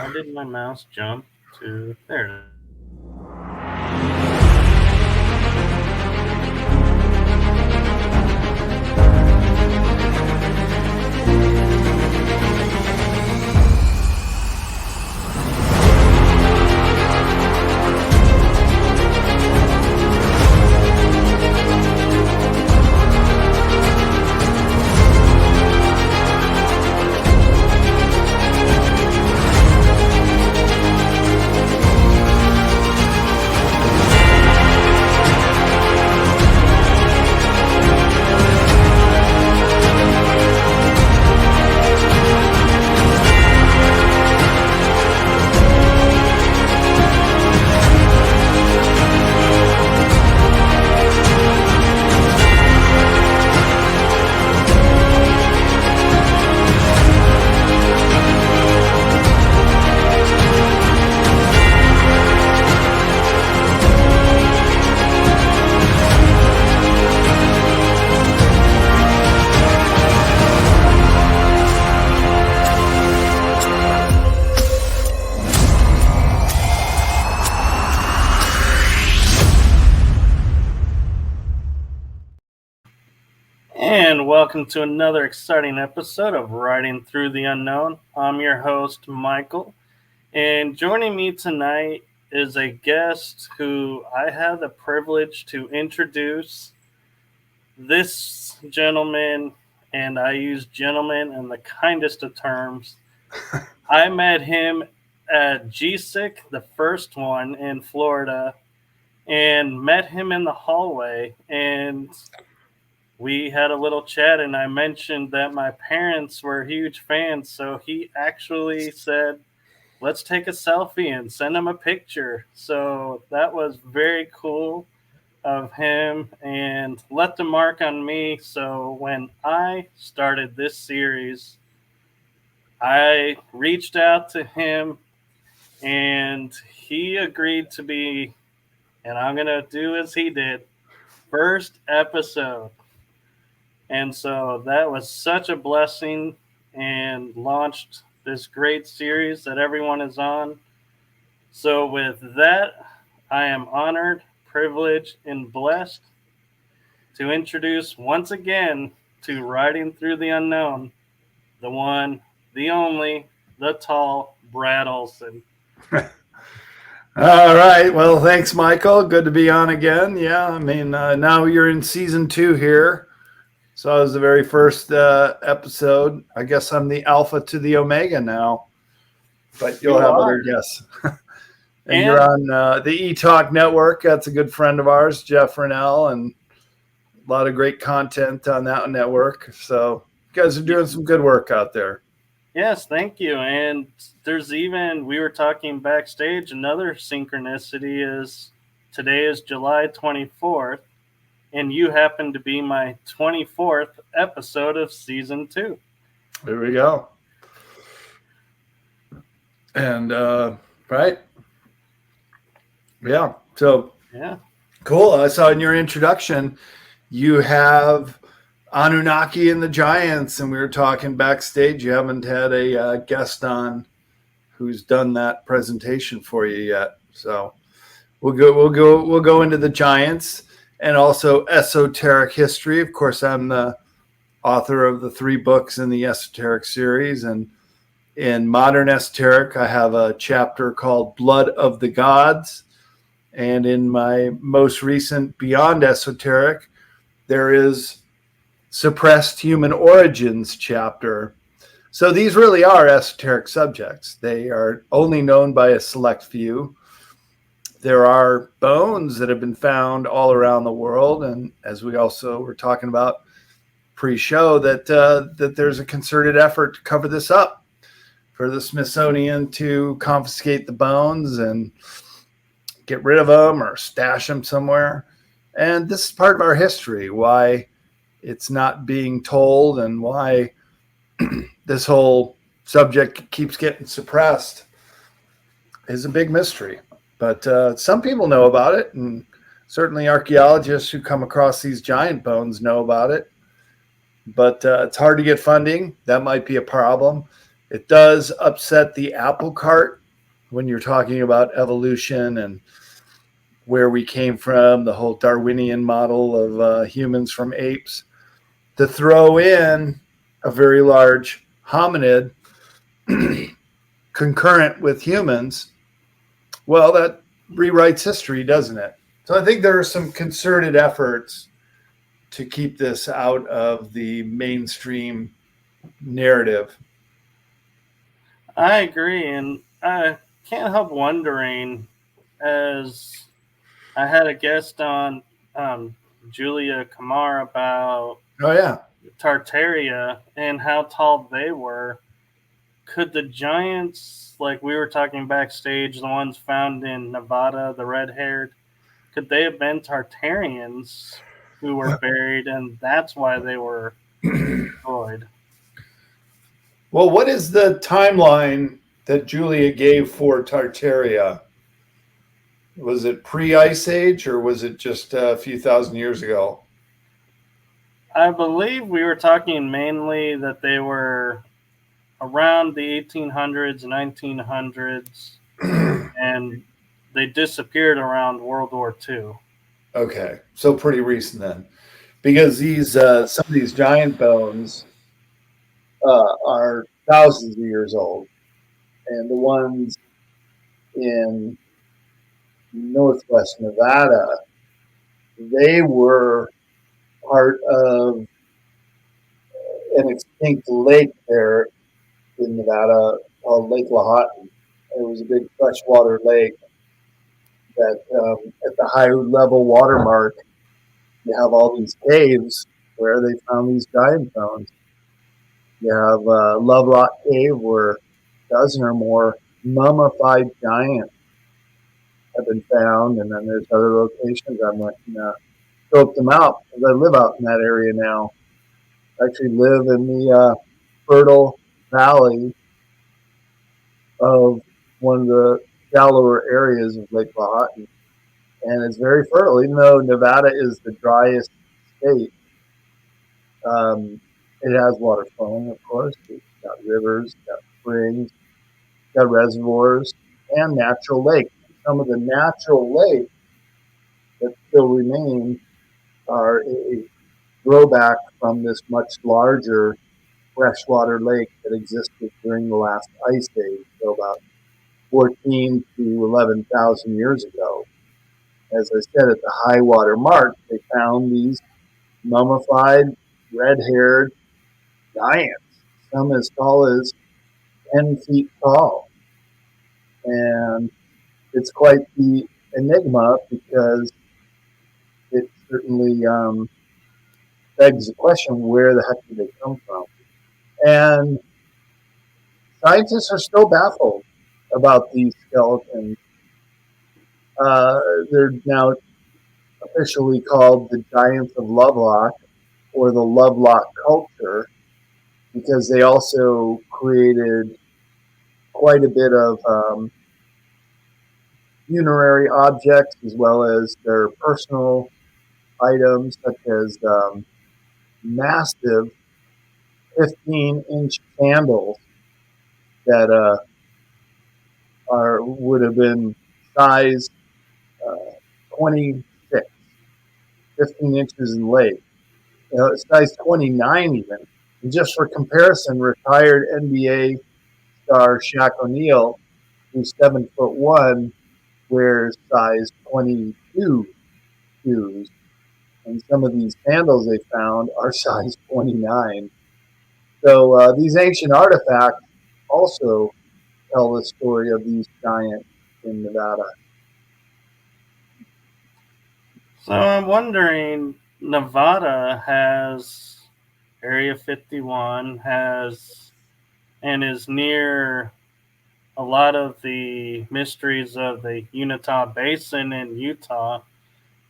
Why did my mouse jump to there? It is. And welcome to another exciting episode of Writing Through the Unknown. I'm your host, Michael, and joining me tonight is a guest who I have the privilege to introduce. This gentleman, and I use gentleman in the kindest of terms. I met him at GSIC, the first one in Florida, and met him in the hallway, and we had a little chat, and I mentioned that my parents were huge fans, so he actually said, let's take a selfie and send him a picture. So that was very cool of him and left a mark on me. So when I started this series, I reached out to him, and he agreed to be, and I'm going to do as he did, first episode. And so that was such a blessing and launched this great series that everyone is on. So with that, I am honored, privileged, and blessed to introduce once again to Writing Through the Unknown, the one, the only, the tall Brad Olsen. All right. Well, thanks, Michael. Good to be on again. Yeah, I mean, now you're in season 2 here. So I was the very first episode. I guess I'm the alpha to the omega now, but you'll have other guests. And you're on the eTalk network. That's a good friend of ours, Jeff Rennell, and a lot of great content on that network. So you guys are doing some good work out there. Yes, thank you. And there's even, we were talking backstage, another synchronicity is today is July 24th. And you happen to be my 24th episode of season 2. There we go. And, right. Yeah. So, yeah. Cool. I saw in your introduction, you have Anunnaki and the Giants, and we were talking backstage. You haven't had a guest on who's done that presentation for you yet. So we'll go into the Giants. And also esoteric history. Of course, I'm the author of the 3 books in the esoteric series. And in modern esoteric, I have a chapter called Blood of the Gods. And in my most recent Beyond Esoteric, there is Suppressed Human Origins chapter. So these really are esoteric subjects. They are only known by a select few. There are bones that have been found all around the world, and as we also were talking about pre-show, that there's a concerted effort to cover this up for the Smithsonian to confiscate the bones and get rid of them or stash them somewhere. And this is part of our history, why it's not being told and why this whole subject keeps getting suppressed is a big mystery. But some people know about it, and certainly archaeologists who come across these giant bones know about it. But it's hard to get funding. That might be a problem. It does upset the apple cart when you're talking about evolution and where we came from, the whole Darwinian model of humans from apes, to throw in a very large hominid concurrent with humans. Well, that rewrites history, doesn't it? So I think there are some concerted efforts to keep this out of the mainstream narrative. I agree, and I can't help wondering, as I had a guest on, Julia Kamar, about Oh, yeah. Tartaria and how tall they were. Could the giants, like we were talking backstage, the ones found in Nevada, the red-haired, could they have been Tartarians who were buried, and that's why they were destroyed? Well, what is the timeline that Julia gave for Tartaria? Was it pre-Ice Age or was it just a few thousand years ago? I believe we were talking mainly that they were around the 1800s, 1900s, and they disappeared around World War II. Okay, so pretty recent then, because these some of these giant bones are thousands of years old, and the ones in northwest Nevada, they were part of an extinct lake there in Nevada called Lake Lahontan. It was a big freshwater lake that at the high level watermark, you have all these caves where they found these giant bones. You have Lovelock Cave where a dozen or more mummified giants have been found, and then there's other locations. I went and scoped them out because I live out in that area now. I actually live in the fertile valley of one of the shallower areas of Lake Lahontan, and it's very fertile. Even though Nevada is the driest state, it has water flowing, of course. It's got rivers, it's got springs, it's got reservoirs, and natural lakes. Some of the natural lakes that still remain are a throwback from this much larger freshwater lake that existed during the last ice age, so about 14 to 11,000 years ago. As I said, at the high water mark, they found these mummified, red-haired giants, some as tall as 10 feet tall. And it's quite the enigma because it certainly begs the question, where the heck did they come from? And scientists are still baffled about these skeletons. They're now officially called the Giants of Lovelock, or the Lovelock culture, because they also created quite a bit of funerary objects as well as their personal items, such as massive 15-inch sandals that would have been size 26, 15 inches in length, size 29 even. And just for comparison, retired NBA star Shaq O'Neal, who's 7'1", wears size 22 shoes. And some of these sandals they found are size 29. So these ancient artifacts also tell the story of these giants in Nevada. So I'm wondering, Nevada has Area 51, and is near a lot of the mysteries of the Uinta Basin in Utah.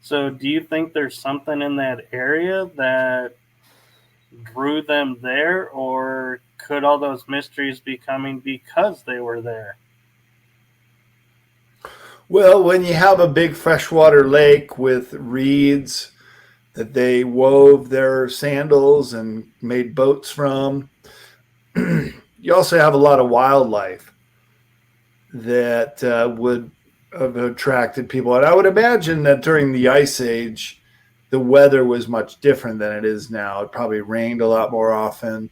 So do you think there's something in that area that drew them there, or could all those mysteries be coming because they were there? Well, when you have a big freshwater lake with reeds that they wove their sandals and made boats from, you also have a lot of wildlife that would have attracted people. And I would imagine that during the Ice Age, the weather was much different than it is now. It probably rained a lot more often,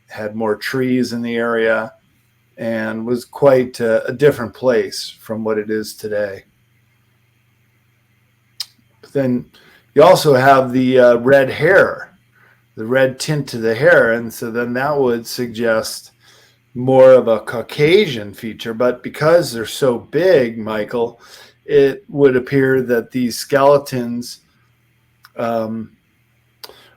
had more trees in the area, and was quite a different place from what it is today. But then you also have the red hair, the red tint to the hair. And so then that would suggest more of a Caucasian feature. But because they're so big, Michael, it would appear that these skeletons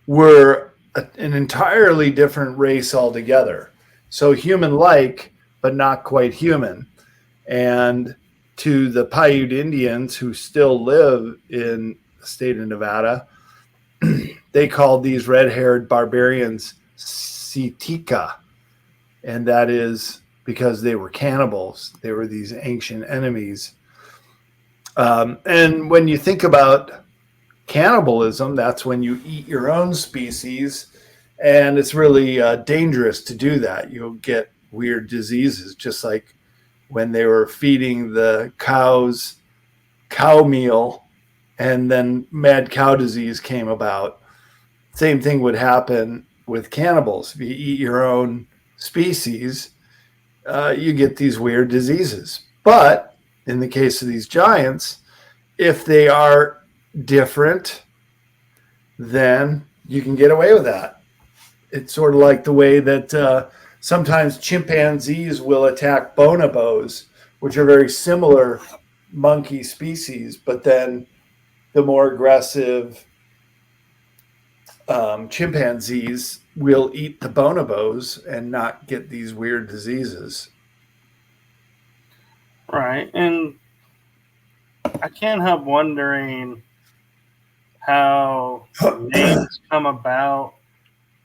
were an entirely different race altogether. So human-like, but not quite human. And to the Paiute Indians who still live in the state of Nevada, they called these red-haired barbarians Sitika. And that is because they were cannibals. They were these ancient enemies. And when you think about cannibalism, that's when you eat your own species. And it's really dangerous to do that. You'll get weird diseases, just like when they were feeding the cows cow meal and then mad cow disease came about. Same thing would happen with cannibals. If you eat your own species, you get these weird diseases. But in the case of these giants, if they are different, then you can get away with that. It's sort of like the way that sometimes chimpanzees will attack bonobos, which are very similar monkey species, but then the more aggressive chimpanzees will eat the bonobos and not get these weird diseases. Right. And I can't help wondering how names come about.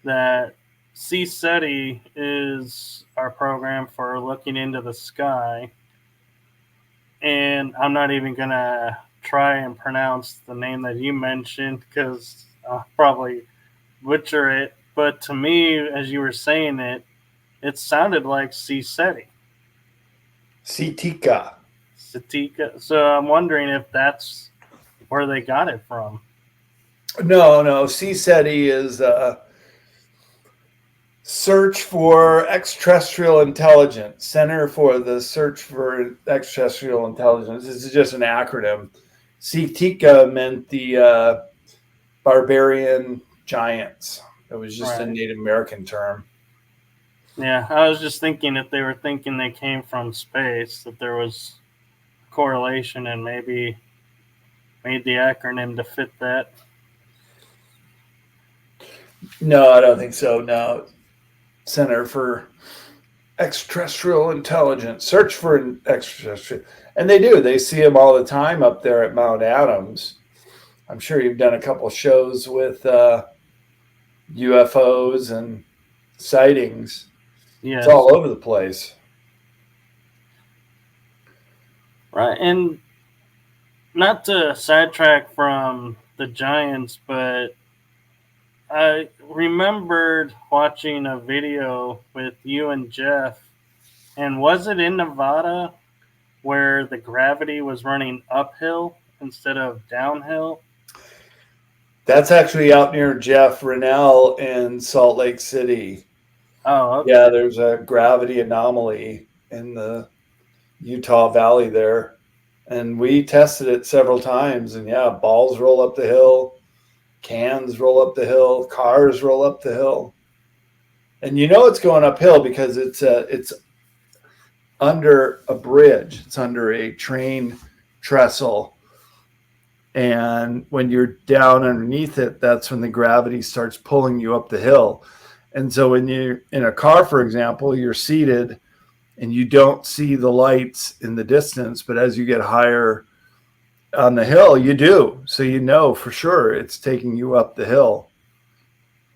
That CCC is our program for looking into the sky. And I'm not even going to try and pronounce the name that you mentioned because I'll probably butcher it. But to me, as you were saying it, it sounded like CCC. Sitika. So I'm wondering if that's where they got it from. No. CCC is Search for Extraterrestrial Intelligence, Center for the Search for Extraterrestrial Intelligence. This is just an acronym. Sitika meant the barbarian giants. It was just a Native American term. Yeah, I was just thinking if they were thinking they came from space, that there was correlation and maybe made the acronym to fit that. No, I don't think so. No. Center for Extraterrestrial Intelligence, search for an extraterrestrial. And they do. They see them all the time up there at Mount Adams. I'm sure you've done a couple shows with UFOs and sightings. Yes. It's all over the place. Right. And not to sidetrack from the giants, but I remembered watching a video with you and Jeff, and was it in Nevada where the gravity was running uphill instead of downhill? That's actually out near Jeff Rennell in Salt Lake City. Oh, okay. Yeah, there's a gravity anomaly in the Utah Valley there. And we tested it several times, and yeah, balls roll up the hill. Cans roll up the hill, cars roll up the hill. And you know it's going uphill because it's under a bridge. It's under a train trestle. And when you're down underneath it, that's when the gravity starts pulling you up the hill. And so when you're in a car, for example, you're seated and you don't see the lights in the distance, but as you get higher on the hill, you do. So you know for sure it's taking you up the hill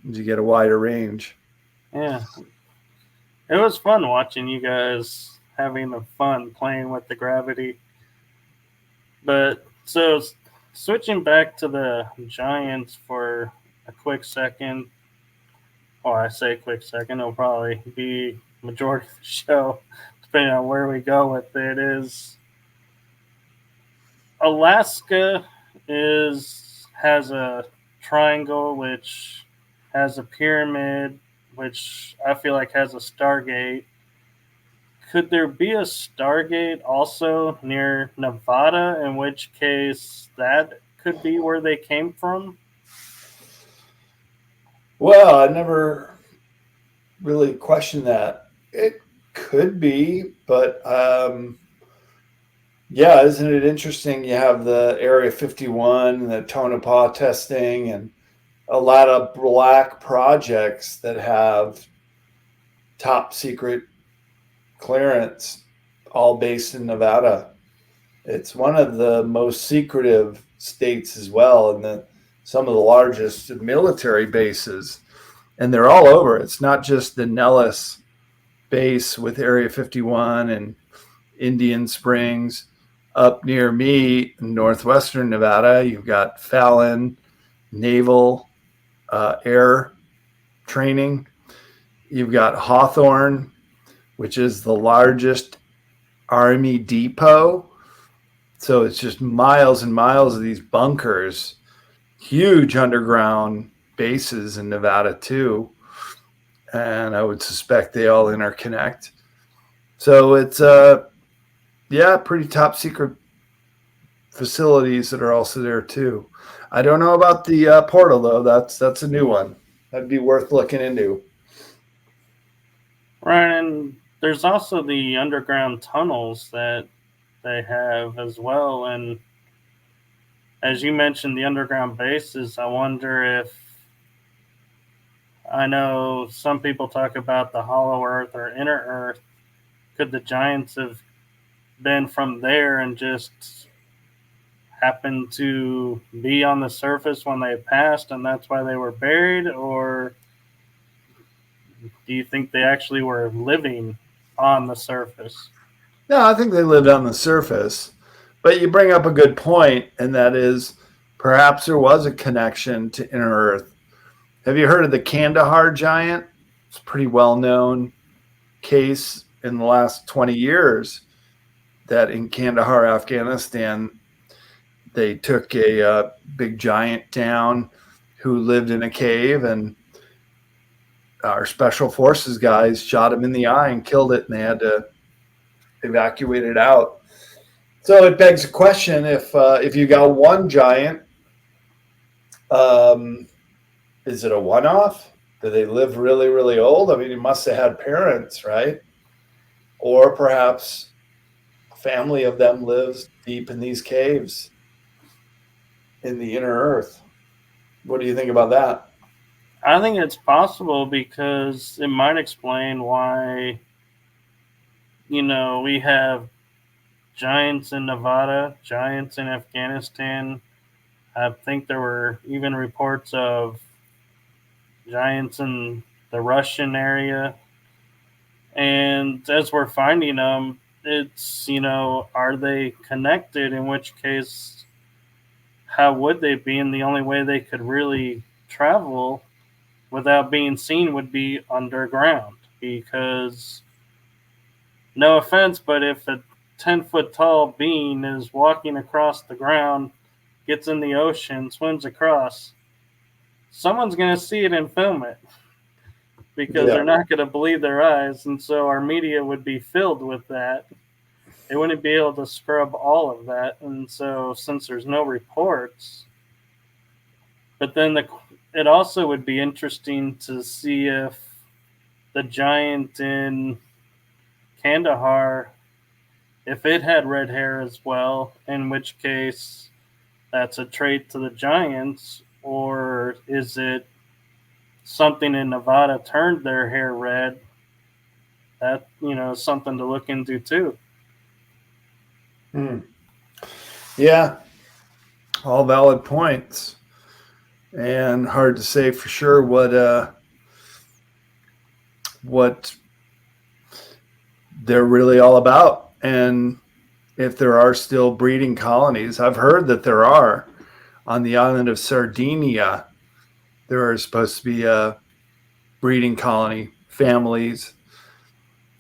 as you get a wider range. Yeah. It was fun watching you guys having the fun playing with the gravity. But so switching back to the giants for a quick second. Well, I say quick second, it'll probably be majority of the show, depending on where we go with it, is Alaska has a triangle which has a pyramid, which I feel like has a Stargate. Could there be a Stargate also near Nevada, in which case that could be where they came from? Well, I never really questioned that. It could be, but yeah, isn't it interesting? You have the Area 51, the Tonopah testing, and a lot of black projects that have top secret clearance, all based in Nevada. It's one of the most secretive states as well, and some of the largest military bases, and they're all over. It's not just the Nellis base with Area 51 and Indian Springs. Up near me in northwestern Nevada, you've got Fallon Naval Air Training. You've got Hawthorne, which is the largest Army depot. So it's just miles and miles of these bunkers, huge underground bases in Nevada too. And I would suspect they all interconnect. So it's pretty top secret facilities that are also there too. I don't know about the portal though. That's a new one. That'd be worth looking into. Right, and there's also the underground tunnels that they have as well. And as you mentioned, the underground bases, I wonder if, I know some people talk about the hollow earth or inner earth. Could the giants have been from there and just happened to be on the surface when they passed and that's why they were buried? Or do you think they actually were living on the surface? No, I think they lived on the surface. But you bring up a good point, and that is perhaps there was a connection to inner earth. Have you heard of the Kandahar giant? It's a pretty well-known case in the last 20 years that in Kandahar, Afghanistan, they took a big giant down who lived in a cave, and our special forces guys shot him in the eye and killed it, and they had to evacuate it out. So it begs the question: if you got one giant, is it a one-off? Do they live really, really old? I mean, he must have had parents, right? Or perhaps a family of them lives deep in these caves in the inner earth. What do you think about that? I think it's possible because it might explain why, we have giants in Nevada, giants in Afghanistan. I think there were even reports of giants in the Russian area. And as we're finding them, it's, are they connected? In which case, how would they be? And the only way they could really travel without being seen would be underground. Because, no offense, but if a 10-foot tall being is walking across the ground, gets in the ocean, swims across, someone's going to see it and film it because they're not going to believe their eyes. And so our media would be filled with that. They wouldn't be able to scrub all of that. And so since there's no reports, but then it also would be interesting to see if the giant in Kandahar, if it had red hair as well, in which case that's a trait to the giants, or is it something in Nevada turned their hair red? That, something to look into too. Yeah, all valid points, and hard to say for sure what they're really all about, and if there are still breeding colonies. I've heard that there are on the island of Sardinia. There are supposed to be a breeding colony, families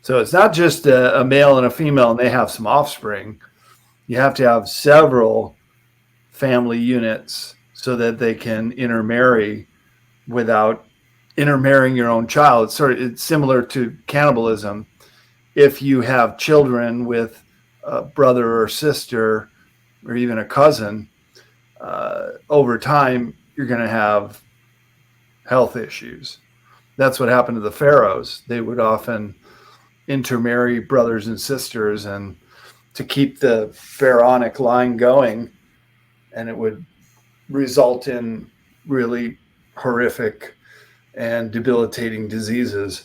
So it's not just a male and a female and they have some offspring. You have to have several family units so that they can intermarry without intermarrying your own child. It's similar to cannibalism. If you have children with a brother or sister or even a cousin, over time, you're going to have health issues. That's what happened to the pharaohs. They would often intermarry brothers and sisters and to keep the pharaonic line going, and it would result in really horrific and debilitating diseases.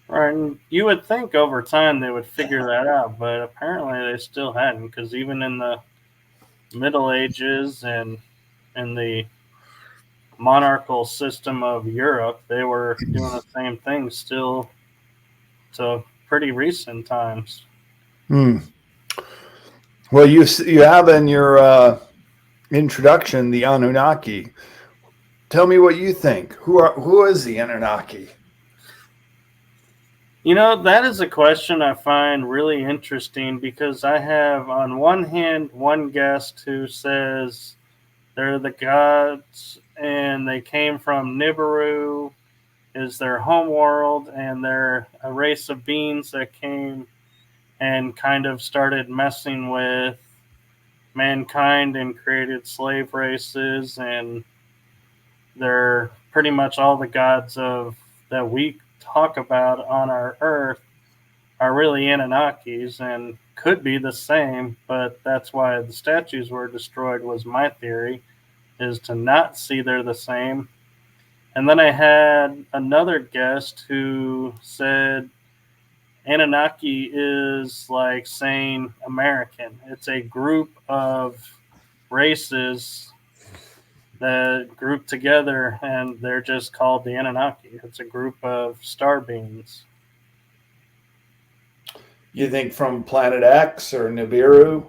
Right, and you would think over time they would figure that out, but apparently they still hadn't, because even in the Middle Ages and in the monarchical system of Europe, they were doing the same thing still to pretty recent times. Well, you have in your introduction the Anunnaki. Tell me what you think. Who is the Anunnaki? You know, that is a question I find really interesting, because I have on one hand one guest who says they're the gods and they came from Nibiru, is their home world, and they're a race of beings that came and kind of started messing with mankind and created slave races, and they're pretty much all the gods of that we talk about on our earth are really Anunnakis and could be the same, but that's why the statues were destroyed, was my theory, is to not see they're the same. And then I had another guest who said Anunnaki is like saying American. It's a group of races that group together, and they're just called the Anunnaki. It's a group of star beings. You think from Planet X or Nibiru?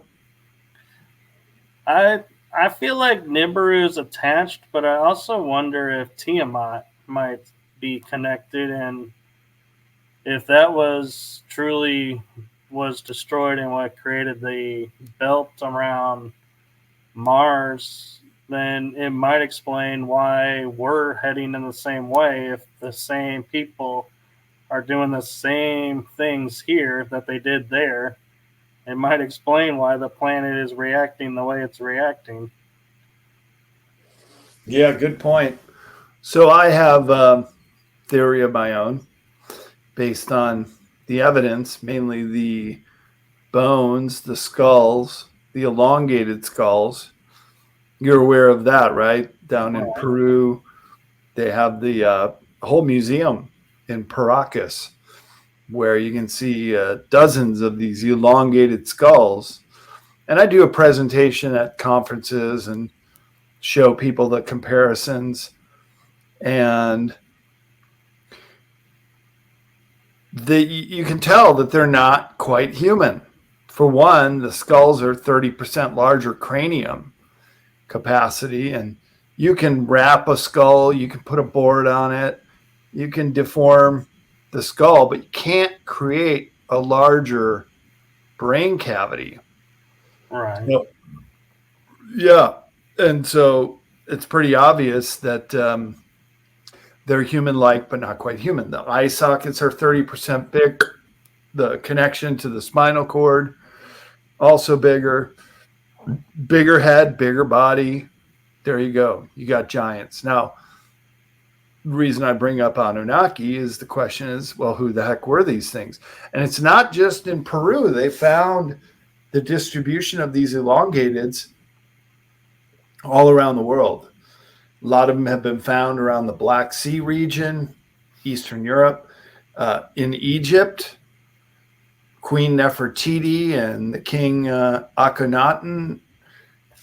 I feel like Nibiru is attached, but I also wonder if Tiamat might be connected, and if that was truly was destroyed and what created the belt around Mars, then it might explain why we're heading in the same way. If the same people are doing the same things here that they did there, it might explain why the planet is reacting the way it's reacting. Yeah, good point. So I have a theory of my own based on the evidence, mainly the bones, the skulls, the elongated skulls. You're aware of that, right? Down in Peru, they have the whole museum in Paracas where you can see dozens of these elongated skulls. And I do a presentation at conferences and show people the comparisons. And you can tell that they're not quite human. For one, the skulls are 30% larger cranium capacity, and you can wrap a skull, you can put a board on it, you can deform the skull, but you can't create a larger brain cavity. Right. So, yeah. And so it's pretty obvious that they're human-like, but not quite human. The eye sockets are 30% big. The connection to the spinal cord, also bigger. Bigger head, bigger body. There you go. You got giants. Now, the reason I bring up Anunnaki is the question is, well, who the heck were these things? And it's not just in Peru. They found the distribution of these elongateds all around the world. A lot of them have been found around the Black Sea region, Eastern Europe, in Egypt. Queen Nefertiti and the king Akhenaten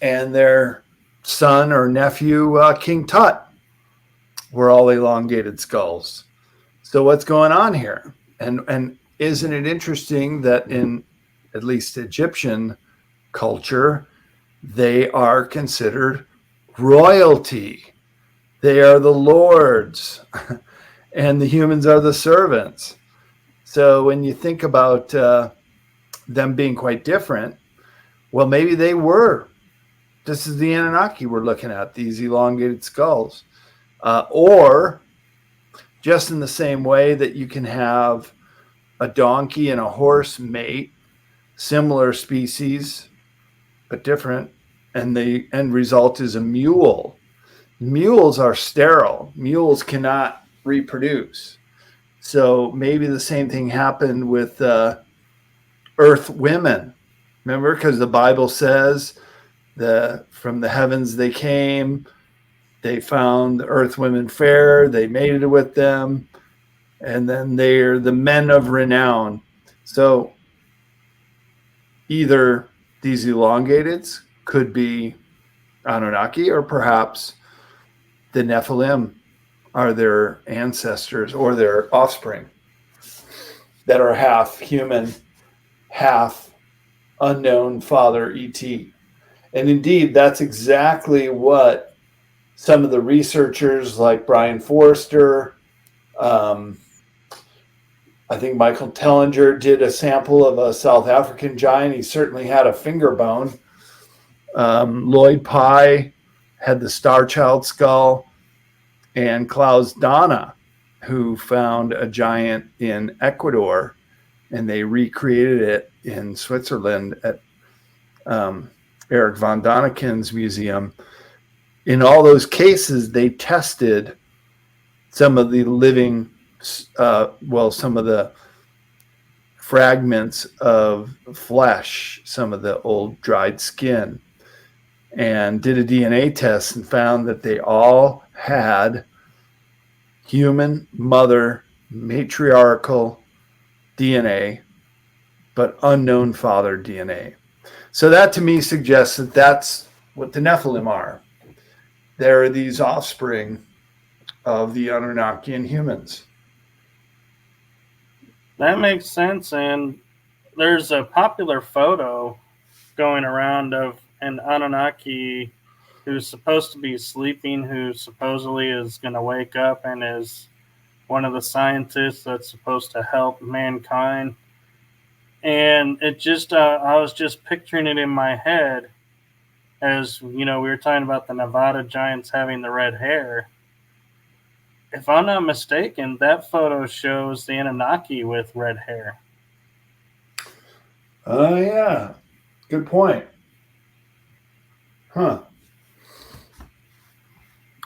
and their son or nephew, King Tut, were all elongated skulls. So what's going on here? And isn't it interesting that in at least Egyptian culture, they are considered royalty. They are the lords and the humans are the servants. So when you think about them being quite different, well, maybe they were. This is the Anunnaki we're looking at, these elongated skulls. Or just in the same way that you can have a donkey and a horse mate, similar species, but different, and the end result is a mule. Mules are sterile. Mules cannot reproduce. So maybe the same thing happened with earth women. Remember, because the Bible says from the heavens they came, they found the earth women fair, they mated with them, and then they're the men of renown. So either these elongateds could be Anunnaki, or perhaps the Nephilim are their ancestors or their offspring that are half human, half unknown father ET. And indeed, that's exactly what some of the researchers like Brian Forrester, I think Michael Tellinger did a sample of a South African giant. He certainly had a finger bone. Lloyd Pye had the Star Child skull, and Klaus Dana, who found a giant in Ecuador, and they recreated it in Switzerland at Eric von Daniken's museum. In all those cases, they tested some of the living, some of the fragments of flesh, some of the old dried skin, and did a DNA test and found that they all had human mother matriarchal DNA, but unknown father DNA. So that to me suggests that that's what the Nephilim are. They're these offspring of the Anunnakian humans. That makes sense. And there's a popular photo going around of an Anunnaki who's supposed to be sleeping, who supposedly is going to wake up and is one of the scientists that's supposed to help mankind. And it just, I was just picturing it in my head as, we were talking about the Nevada giants having the red hair. If I'm not mistaken, that photo shows the Anunnaki with red hair. Oh, yeah. Good point. Huh.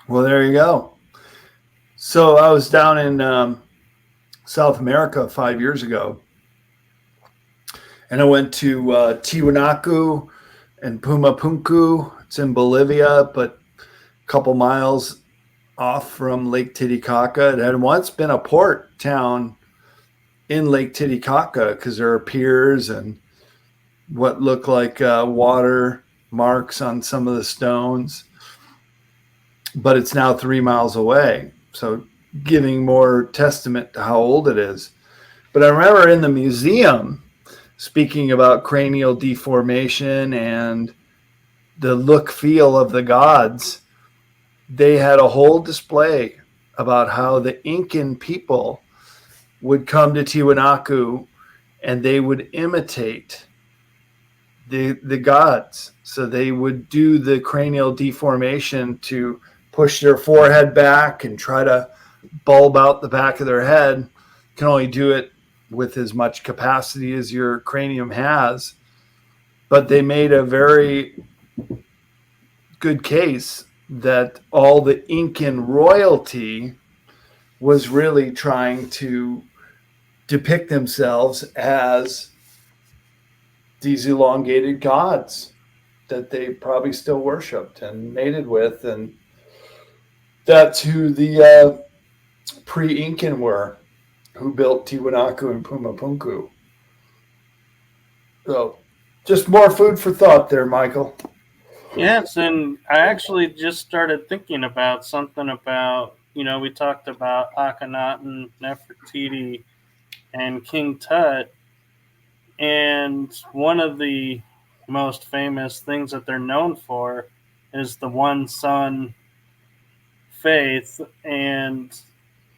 Well, there you go. So I was down in South America 5 years ago, and I went to Tiwanaku and Pumapunku. It's in Bolivia, but a couple miles off from Lake Titicaca. It had once been a port town in Lake Titicaca because there are piers and what looked like water marks on some of the stones. But it's now 3 miles away, so giving more testament to how old it is. But I remember in the museum, speaking about cranial deformation and the look feel of the gods, they had a whole display about how the Incan people would come to Tiwanaku and they would imitate the gods. So they would do the cranial deformation to push their forehead back and try to bulb out the back of their head. You can only do it with as much capacity as your cranium has. But they made a very good case that all the Incan royalty was really trying to depict themselves as these elongated gods that they probably still worshipped and mated with. And that's who the pre-Incan were, who built Tiwanaku and Pumapunku. So just more food for thought there, Michael. Yes, and I actually just started thinking about something about, we talked about Akhenaten, Nefertiti, and King Tut, and one of the most famous things that they're known for is the one sun faith and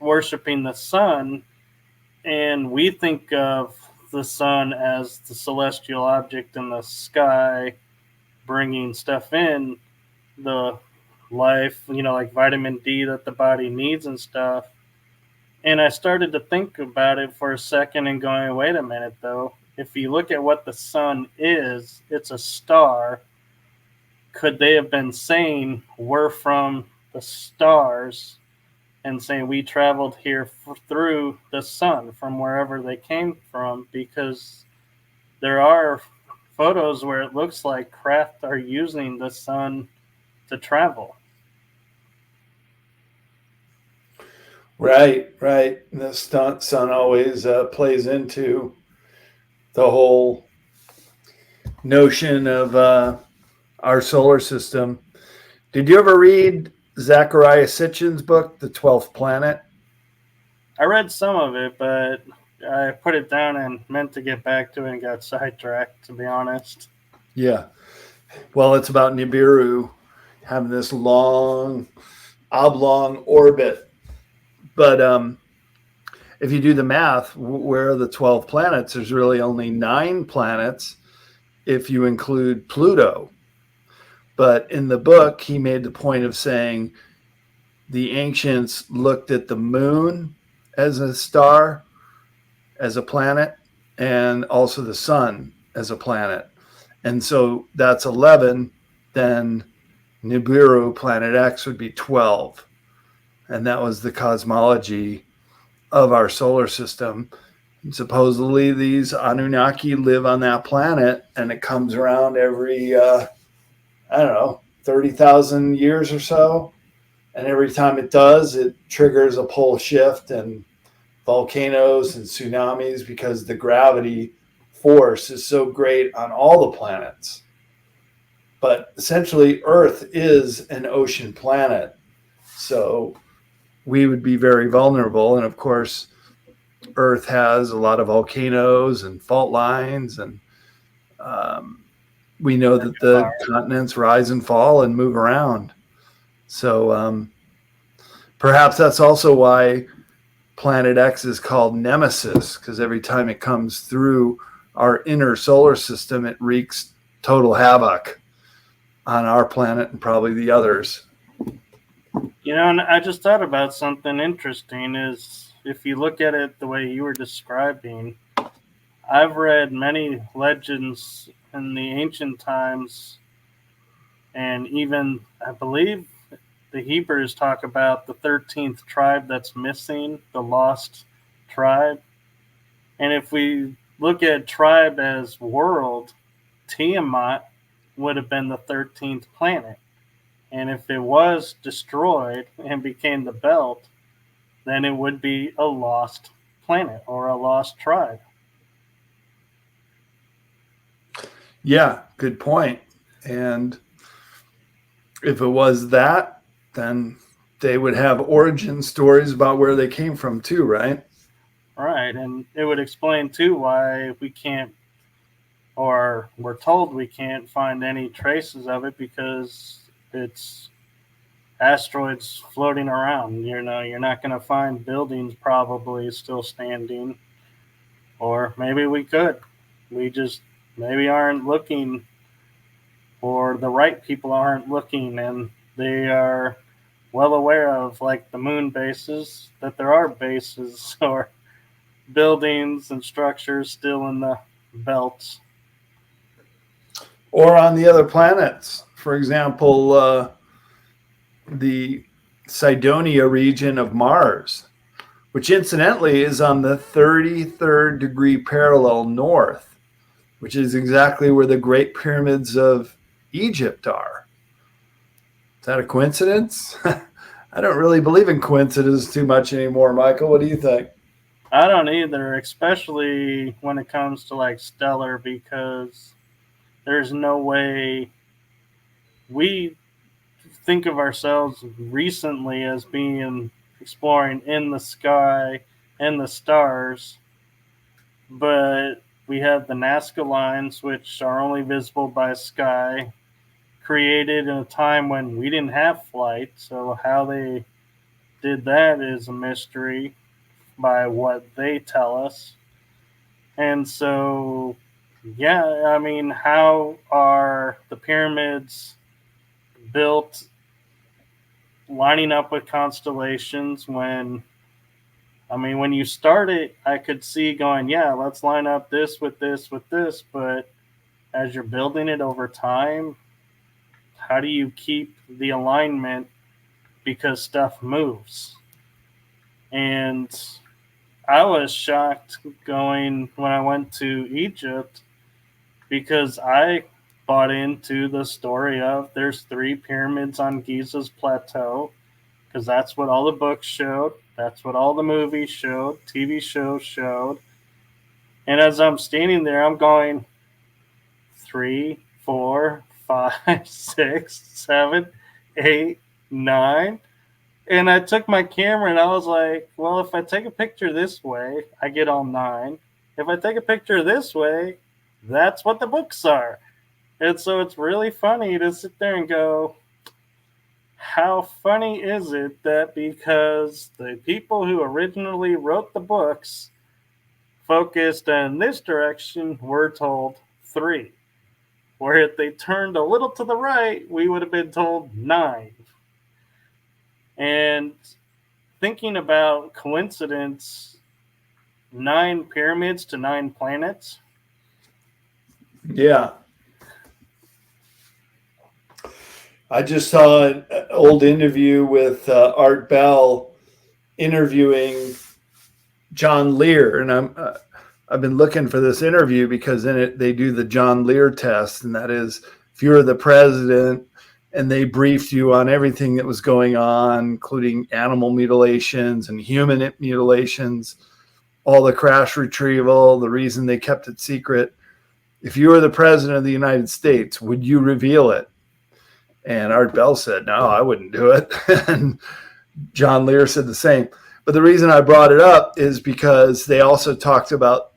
worshiping the sun. And we think of the sun as the celestial object in the sky, bringing stuff in, the life, like vitamin D that the body needs and stuff. And I started to think about it for a second and going, wait a minute, though. If you look at what the sun is, it's a star. Could they have been saying we're from the stars and saying we traveled here through the sun from wherever they came from? Because there are photos where it looks like craft are using the sun to travel. Right. The sun always plays into the whole notion of our solar system. Did you ever read Zecharia Sitchin's book, The 12th Planet? I read some of it, but I put it down and meant to get back to it and got sidetracked, to be honest. Yeah. Well, it's about Nibiru having this long, oblong orbit. But if you do the math, where are the 12 planets? There's really only 9 planets if you include Pluto. But in the book, he made the point of saying the ancients looked at the moon as a star, as a planet, and also the sun as a planet. And so that's 11. Then Nibiru, planet X, would be 12. And that was the cosmology of our solar system. And supposedly these Anunnaki live on that planet, and it comes around every, 30,000 years or so. And every time it does, it triggers a pole shift and volcanoes and tsunamis because the gravity force is so great on all the planets. But essentially, Earth is an ocean planet. So we would be very vulnerable. And of course, Earth has a lot of volcanoes and fault lines. And we know that the continents rise and fall and move around. So perhaps that's also why Planet X is called Nemesis, because every time it comes through our inner solar system, it wreaks total havoc on our planet and probably the others. And I just thought about something interesting is if you look at it the way you were describing, I've read many legends in the ancient times, and even I believe the Hebrews talk about the 13th tribe that's missing, the lost tribe. And if we look at tribe as world, Tiamat would have been the 13th planet. And if it was destroyed and became the belt, then it would be a lost planet or a lost tribe. Yeah, good point. And if it was that, then they would have origin stories about where they came from too, right? Right. And it would explain too why we can't, or we're told we can't find any traces of it because it's asteroids floating around. You're not going to find buildings probably still standing. Or maybe we could. We just maybe aren't looking, or the right people aren't looking, and they are well aware of, like the moon bases, that there are bases or buildings and structures still in the belts. Or on the other planets. For example, the Cydonia region of Mars, which incidentally is on the 33rd degree parallel north, which is exactly where the Great Pyramids of Egypt are. Is that a coincidence? I don't really believe in coincidence too much anymore, Michael. What do you think? I don't either, especially when it comes to like stellar, because there's no way we think of ourselves recently as being exploring in the sky and the stars, but we have the Nazca lines, which are only visible by sky, created in a time when we didn't have flight. So how they did that is a mystery. by what they tell us. And so, yeah, I mean, how are the pyramids built lining up with constellations when, I mean, when you start it, I could see going, yeah, let's line up this with this with this. But as you're building it over time, how do you keep the alignment because stuff moves? And I was shocked going when I went to Egypt because I bought into the story of there's 3 pyramids on Giza's plateau because that's what all the books showed. That's what all the movies showed, TV shows showed. And as I'm standing there, I'm going 3, 4, 5, 6, 7, 8, 9. And I took my camera and I was like, well, if I take a picture this way, I get all 9. If I take a picture this way, that's what the books are. And so it's really funny to sit there and go, how funny is it that because the people who originally wrote the books focused in this direction, we're told 3. Where if they turned a little to the right, we would have been told 9. And thinking about coincidence, 9 pyramids to 9 planets. Yeah. I just saw an old interview with Art Bell interviewing John Lear, and I've been looking for this interview because in it they do the John Lear test, and that is if you're the president and they briefed you on everything that was going on, including animal mutilations and human mutilations, all the crash retrieval, the reason they kept it secret. If you were the president of the United States, would you reveal it? And Art Bell said, no, I wouldn't do it. And John Lear said the same. But the reason I brought it up is because they also talked about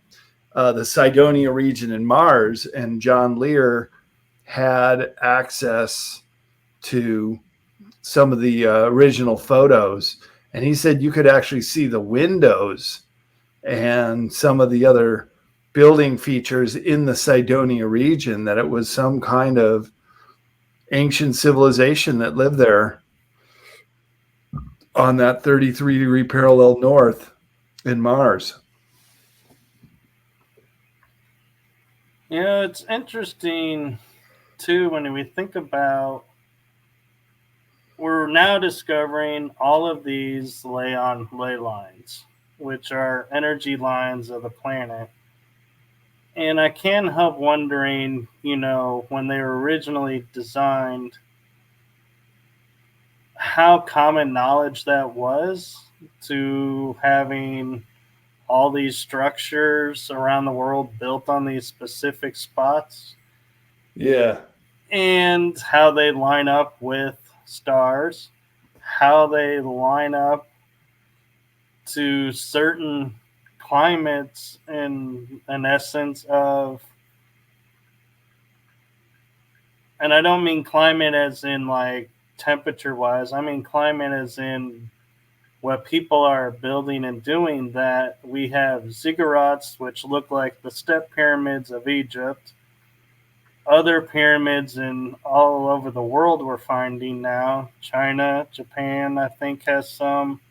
the Cydonia region in Mars, and John Lear had access to some of the original photos. And he said you could actually see the windows and some of the other building features in the Cydonia region, that it was some kind of ancient civilization that lived there on that 33-degree parallel north in Mars. You know, it's interesting, too, when we think about we're now discovering all of these ley lines, which are energy lines of the planet. And I can't help wondering, you know, when they were originally designed, how common knowledge that was to having all these structures around the world built on these specific spots. Yeah. And how they line up with stars, how they line up to certain climates, in an essence of, and I don't mean climate as in like temperature wise, I mean climate as in what people are building and doing, that we have ziggurats, which look like the step pyramids of Egypt, other pyramids in all over the world we're finding now. China, Japan, I think, has some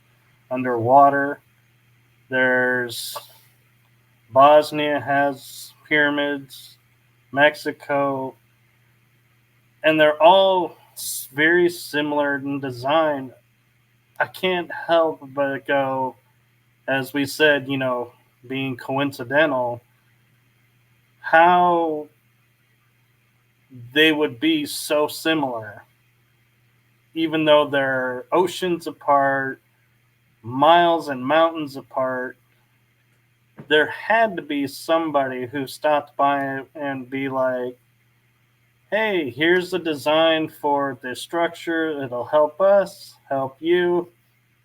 underwater. There's Bosnia has pyramids, Mexico, and they're all very similar in design. I can't help but go, as we said, you know, being coincidental, how they would be so similar, even though they're oceans apart, miles and mountains apart. There had to be somebody who stopped by and be like, hey, here's the design for this structure. It'll help us, help you.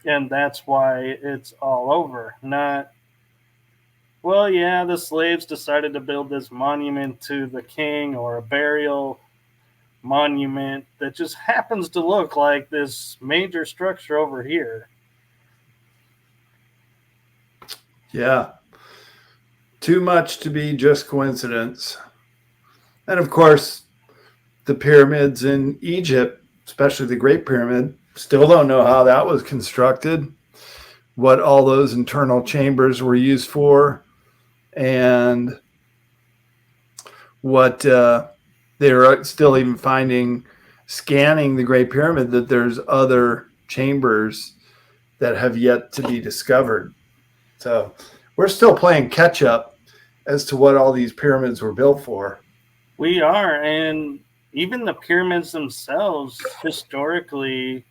And that's why it's all over. Not, well, yeah, the slaves decided to build this monument to the king, or a burial monument that just happens to look like this major structure over here. Yeah. Too much to be just coincidence. And of course, the pyramids in Egypt, especially the Great Pyramid, still don't know how that was constructed, what all those internal chambers were used for, and what they're still even finding, scanning the Great Pyramid, that there's other chambers that have yet to be discovered. So we're still playing catch up as to what all these pyramids were built for. We are, and even the pyramids themselves historically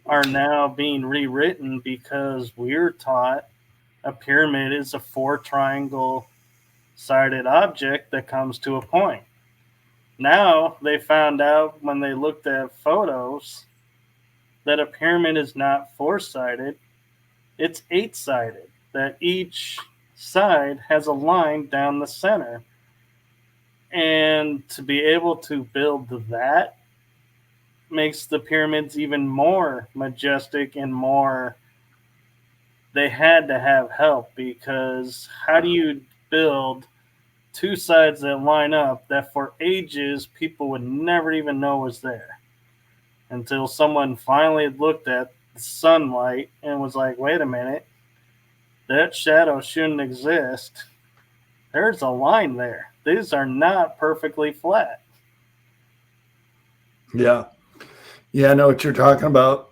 are now being rewritten because we're taught a pyramid is a 4 triangle sided object that comes to a point. Now they found out when they looked at photos that a pyramid is not 4-sided, it's 8-sided, that each side has a line down the center. And to be able to build that makes the pyramids even more majestic and more. They had to have help, because how do you build 2 sides that line up that for ages people would never even know was there, until someone finally looked at the sunlight and was like, wait a minute, that shadow shouldn't exist. There's a line there. These are not perfectly flat. Yeah. Yeah, I know what you're talking about.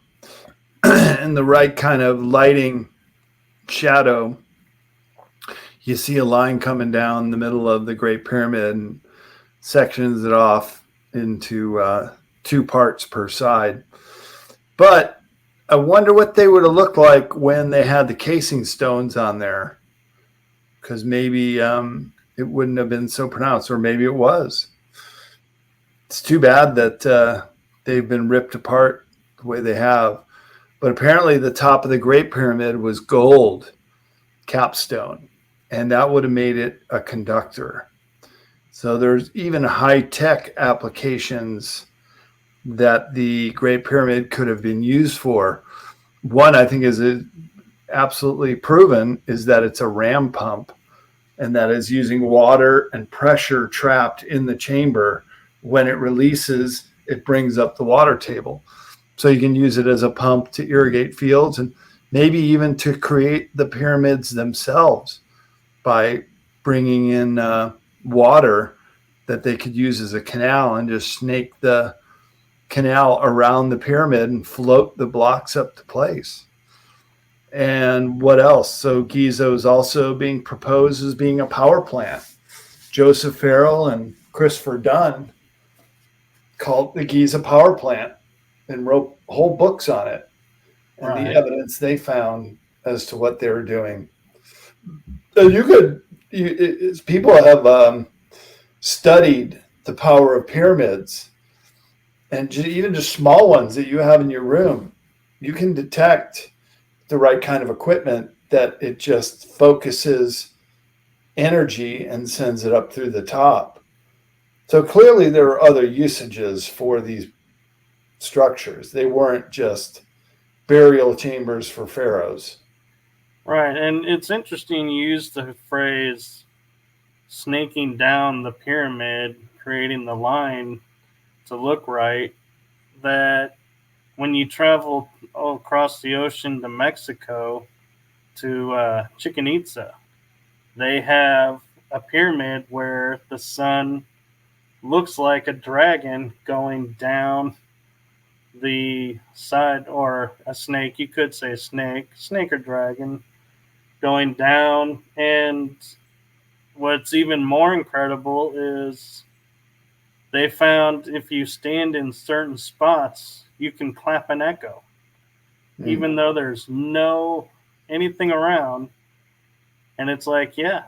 And the right kind of lighting shadow, you see a line coming down the middle of the Great Pyramid and sections it off into 2 parts per side. But I wonder what they would have looked like when they had the casing stones on there, because maybe it wouldn't have been so pronounced, or maybe it was. It's too bad that they've been ripped apart the way they have. But apparently the top of the Great Pyramid was gold capstone, and that would have made it a conductor. So there's even high-tech applications that the Great Pyramid could have been used for. One, I think, is absolutely proven, is that it's a ram pump, and that is using water and pressure trapped in the chamber. When it releases, it brings up the water table. So you can use it as a pump to irrigate fields, and maybe even to create the pyramids themselves by bringing in water that they could use as a canal, and just snake the canal around the pyramid and float the blocks up to place. And what else? So Giza is also being proposed as being a power plant. Joseph Farrell and Christopher Dunn called the Giza power plant and wrote whole books on it, and Right. the evidence they found as to what they were doing. So people have studied the power of pyramids, and even just small ones that you have in your room, you can detect the right kind of equipment that it just focuses energy and sends it up through the top. So clearly there are other usages for these structures. They weren't just burial chambers for pharaohs. Right, and it's interesting you use the phrase snaking down the pyramid, creating the line to look right, that when you travel across the ocean to Mexico, to Chichen Itza, they have a pyramid where the sun looks like a dragon going down the side, or a snake, you could say snake or dragon, going down. And what's even more incredible is they found if you stand in certain spots, you can clap an echo, even though there's no anything around. And it's like, yeah,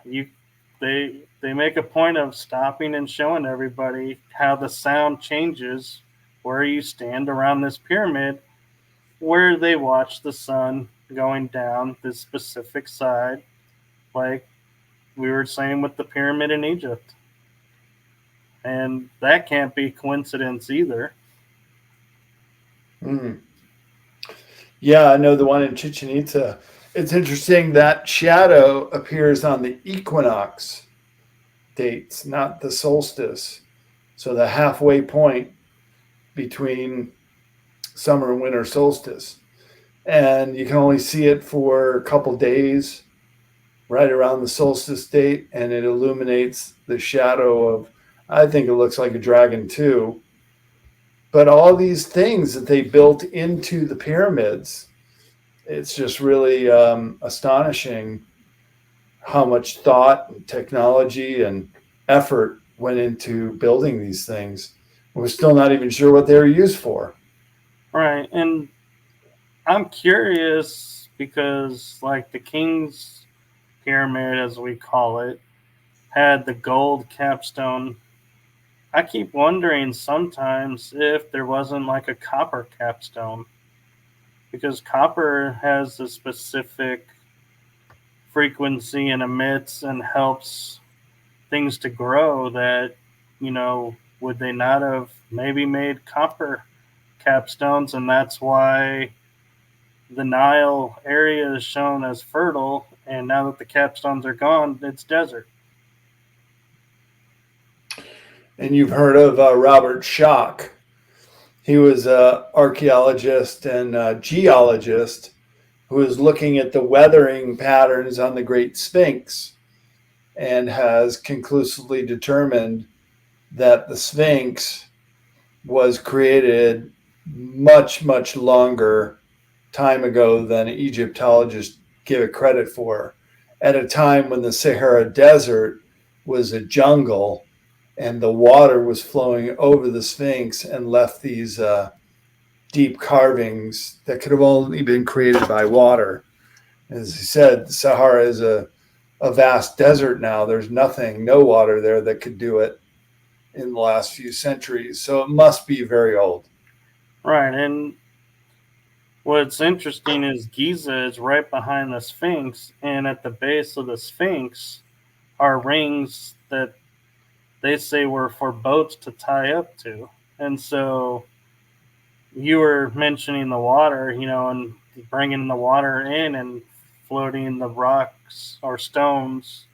they make a point of stopping and showing everybody how the sound changes where you stand around this pyramid, where they watch the sun going down this specific side, like we were saying with the pyramid in Egypt. And that can't be coincidence either. Yeah, I know the one in Chichen Itza. It's interesting that shadow appears on the equinox dates, not the solstice. So the halfway point between summer and winter solstice. And you can only see it for a couple days right around the solstice date, and it illuminates the shadow of, I think it looks like a dragon too. But all these things that they built into the pyramids, it's just really astonishing how much thought and technology and effort went into building these things. We're still not even sure what they were used for. Right. And I'm curious because, like, the King's Pyramid, as we call it, had the gold capstone. I keep wondering sometimes if there wasn't like a copper capstone, because copper has a specific frequency and emits and helps things to grow that, would they not have maybe made copper capstones? And that's why the Nile area is shown as fertile, and now that the capstones are gone, it's desert. And you've heard of Robert Schoch. He was an archaeologist and geologist who was looking at the weathering patterns on the Great Sphinx and has conclusively determined that the Sphinx was created much, much longer time ago than Egyptologists give it credit for, at a time when the Sahara Desert was a jungle and the water was flowing over the Sphinx and left these deep carvings that could have only been created by water. As he said, the Sahara is a vast desert now. There's nothing, no water there that could do it in the last few centuries. So it must be very old. Right. And what's interesting is Giza is right behind the Sphinx, and at the base of the Sphinx are rings that they say were for boats to tie up to. And so you were mentioning the water, and bringing the water in and floating the rocks or stones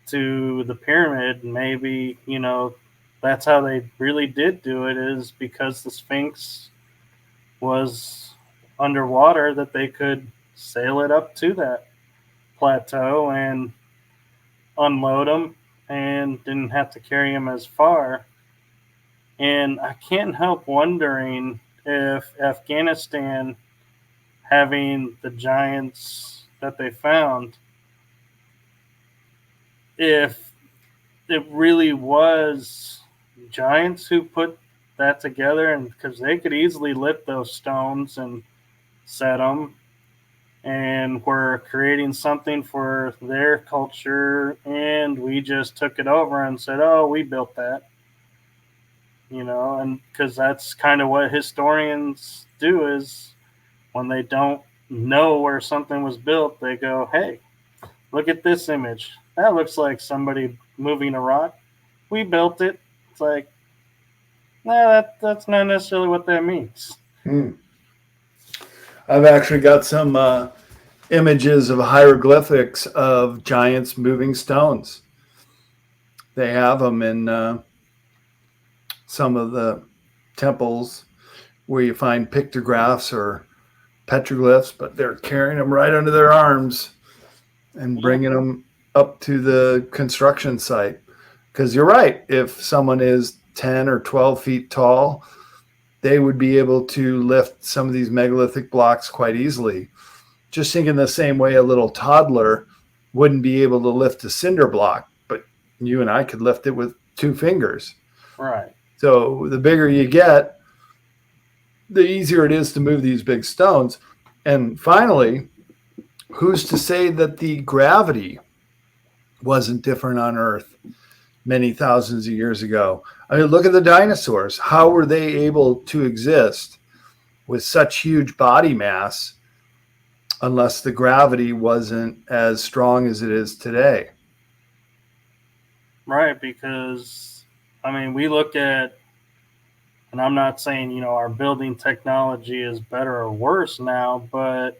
to the pyramid. Maybe, that's how they really did do it, is because the Sphinx was underwater, that they could sail it up to that plateau and unload them and didn't have to carry them as far. And I can't help wondering if Afghanistan, having the giants that they found, if it really was giants who put that together, and because they could easily lift those stones and set them, and were creating something for their culture, and we just took it over and said, oh, we built that. And because that's kind of what historians do, is when they don't know where something was built, they go, hey, look at this image. That looks like somebody moving a rock. We built it. It's like, nah, that's not necessarily what that means. I've actually got some images of hieroglyphics of giants moving stones. They have them in some of the temples where you find pictographs or petroglyphs, but they're carrying them right under their arms and bringing them up to the construction site. Because you're right, if someone is 10 or 12 feet tall, they would be able to lift some of these megalithic blocks quite easily. Just think in the same way a little toddler wouldn't be able to lift a cinder block, but you and I could lift it with 2 fingers. Right. So the bigger you get, the easier it is to move these big stones. And finally, who's to say that the gravity wasn't different on Earth many thousands of years ago? I mean, look at the dinosaurs. How were they able to exist with such huge body mass unless the gravity wasn't as strong as it is today? Right, because we look at, and I'm not saying, our building technology is better or worse now, but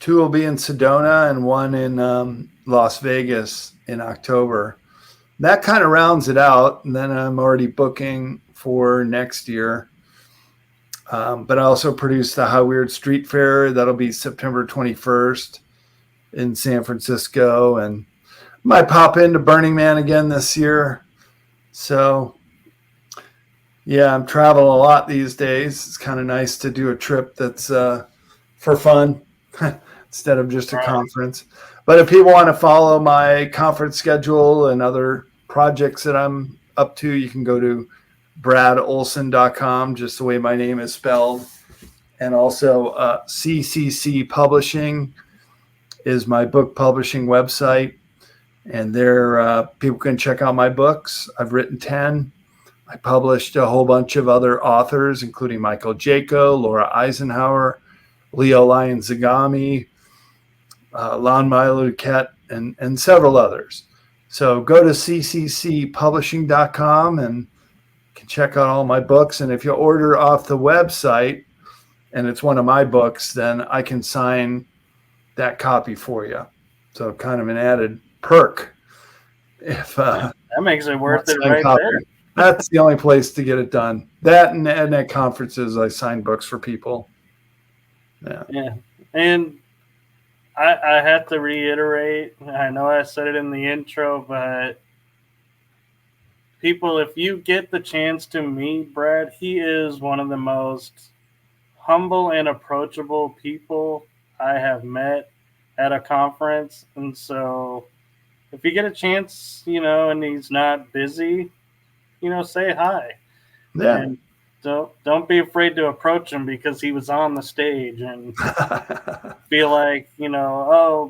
2 will be in Sedona and 1 in Las Vegas in October. That kind of rounds it out. And then I'm already booking for next year. But I also produced the How Weird Street Fair. That'll be September 21st in San Francisco. And might pop into Burning Man again this year. So, yeah, I'm traveling a lot these days. It's kind of nice to do a trip that's for fun instead of just a conference. But if people want to follow my conference schedule and other projects that I'm up to, you can go to bradolsen.com, just the way my name is spelled. And also CCC Publishing is my book publishing website. And there people can check out my books. I've written 10. I published a whole bunch of other authors, including Michael Jaco, Laura Eisenhower, Leo Lyon-Zagami, Lon Milo Duquette, and several others. So go to cccpublishing.com and you can check out all my books. And if you order off the website and it's one of my books, then I can sign that copy for you. So kind of an added perk. If that makes it worth it right there. That's the only place to get it done. That and at conferences, I sign books for people. Yeah. And I have to reiterate, I know I said it in the intro, but people, if you get the chance to meet Brad, he is one of the most humble and approachable people I have met at a conference. And so if you get a chance, and he's not busy, say hi. Yeah. And don't be afraid to approach him because he was on the stage and feel like,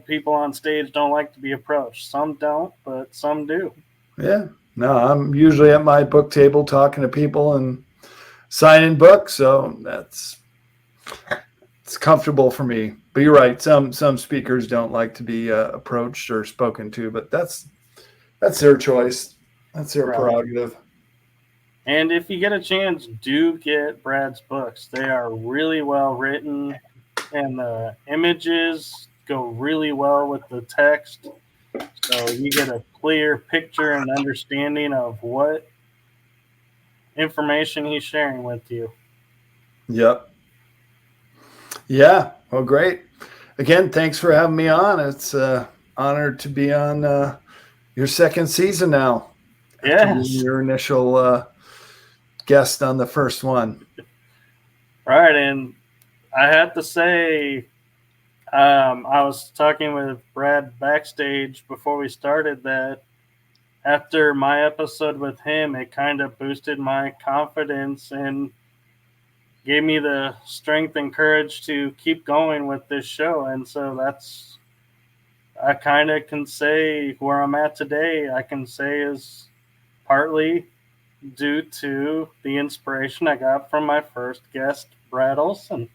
people on stage don't like to be approached. Some don't, but some do. Yeah. No, I'm usually at my book table talking to people and signing books. So it's comfortable for me. But you're right. Some speakers don't like to be approached or spoken to, but that's their choice. That's their prerogative. And if you get a chance, do get Brad's books. They are really well written, and the images go really well with the text. So you get a clear picture and understanding of what information he's sharing with you. Yep. Yeah. Well, great. Again, thanks for having me on. It's honored to be on your second season now. Yes. Your initial guest on the first one. Right. And I have to say, I was talking with Brad backstage before we started that after my episode with him, it kind of boosted my confidence and gave me the strength and courage to keep going with this show. And so I kind of can say where I'm at today, I can say is partly due to the inspiration I got from my first guest, Brad Olsen.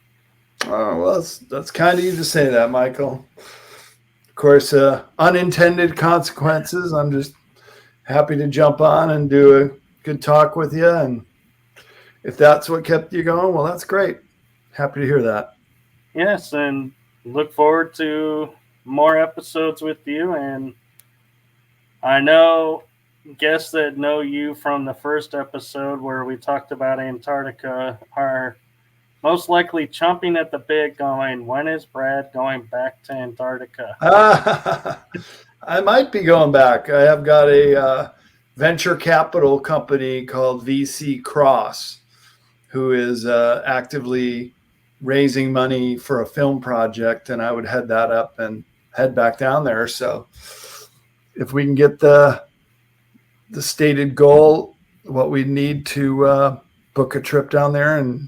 Oh, well, that's kind of you to say that, Michael. Of course, unintended consequences. I'm just happy to jump on and do a good talk with you. And if that's what kept you going, well, that's great. Happy to hear that. Yes, and look forward to more episodes with you. And I know guests that know you from the first episode where we talked about Antarctica are most likely chomping at the bit going, when is Brad going back to Antarctica? I might be going back. I have got a venture capital company called VC Cross, who is actively raising money for a film project, and I would head that up and head back down there. So if we can get the stated goal, what we need to book a trip down there and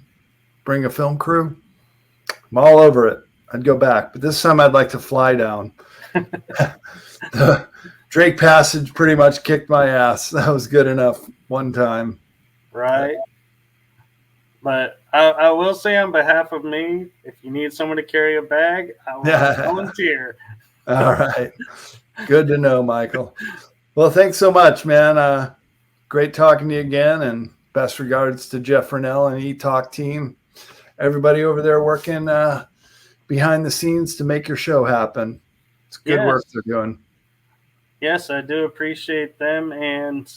bring a film crew, I'm all over it. I'd go back, but this time I'd like to fly down. The Drake Passage pretty much kicked my ass. That was good enough one time. Right. But I will say on behalf of me, if you need someone to carry a bag, I will volunteer. All right. Good to know, Michael. Well, thanks so much, man. Great talking to you again, and best regards to Jeff Rennell and E-Talk team. Everybody over there working behind the scenes to make your show happen. It's good work they're doing. Yes, I do appreciate them. And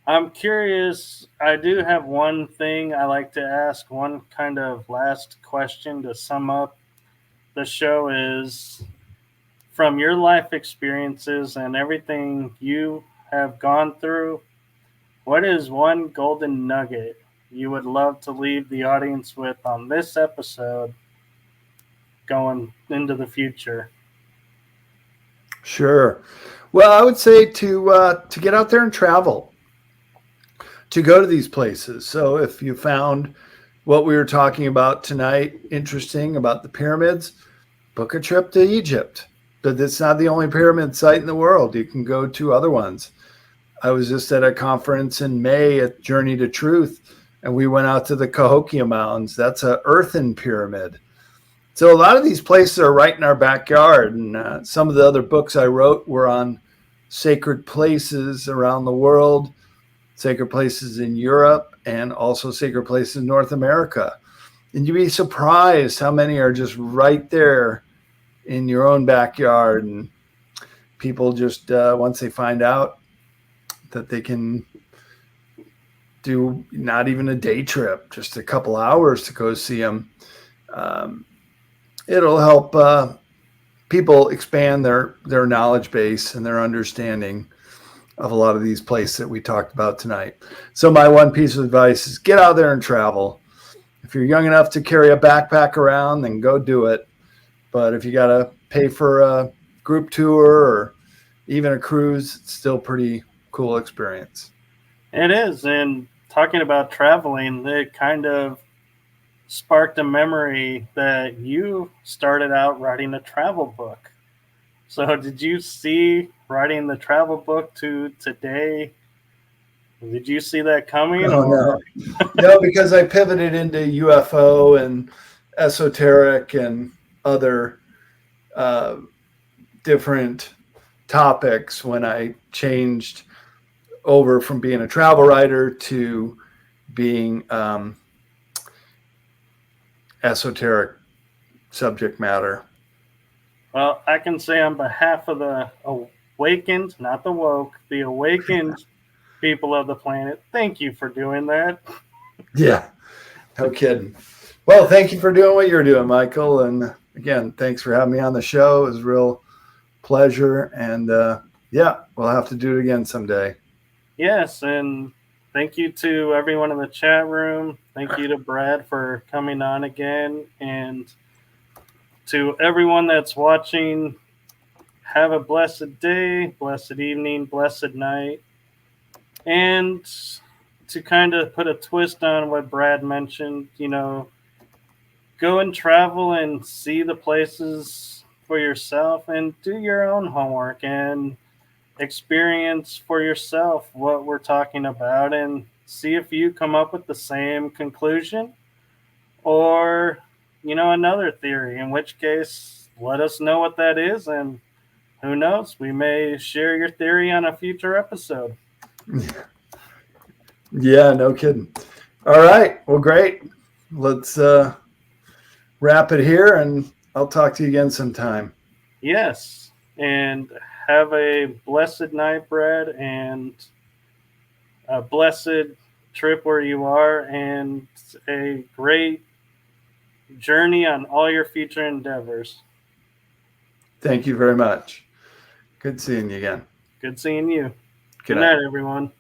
I'm curious. I do have one thing I like to ask, one kind of last question to sum up the show is, from your life experiences and everything you have gone through, what is one golden nugget you would love to leave the audience with on this episode going into the future? Sure. Well, I would say to get out there and travel, to go to these places. So if you found what we were talking about tonight interesting about the pyramids, book a trip to Egypt. But it's not the only pyramid site in the world. You can go to other ones. I was just at a conference in May at Journey to Truth, and we went out to the Cahokia Mountains. That's an earthen pyramid. So a lot of these places are right in our backyard. And some of the other books I wrote were on sacred places around the world, sacred places in Europe, and also sacred places in North America. And you'd be surprised how many are just right there in your own backyard. And people just, once they find out that they can do not even a day trip, just a couple hours to go see them, it'll help people expand their knowledge base and their understanding of a lot of these places that we talked about tonight. So my one piece of advice is get out there and travel. If you're young enough to carry a backpack around, then go do it. But if you got to pay for a group tour or even a cruise, it's still pretty cool experience. It is. And talking about traveling, it kind of sparked a memory that you started out writing a travel book. So did you see writing the travel book to today? Did you see that coming? No, because I pivoted into UFO and esoteric and other different topics when I changed over from being a travel writer to being esoteric subject matter. Well, I can say on behalf of the awakened, not the woke, the awakened people of the planet, thank you for doing that. Yeah, no kidding. Well, thank you for doing what you're doing, Michael. And again, thanks for having me on the show. It was a real pleasure. And we'll have to do it again someday. Yes, and thank you to everyone in the chat room. Thank you to Brad for coming on again. And to everyone that's watching, have a blessed day, blessed evening, blessed night. And to kind of put a twist on what Brad mentioned, go and travel and see the places for yourself and do your own homework and experience for yourself what we're talking about and see if you come up with the same conclusion or another theory, in which case let us know what that is, and who knows, we may share your theory on a future episode. Yeah, no kidding. All right, well, great. Let's wrap it here, and I'll talk to you again sometime. Yes, and have a blessed night, Brad, and a blessed trip where you are, and a great journey on all your future endeavors. Thank you very much. Good seeing you again. Good seeing you. Good night, everyone.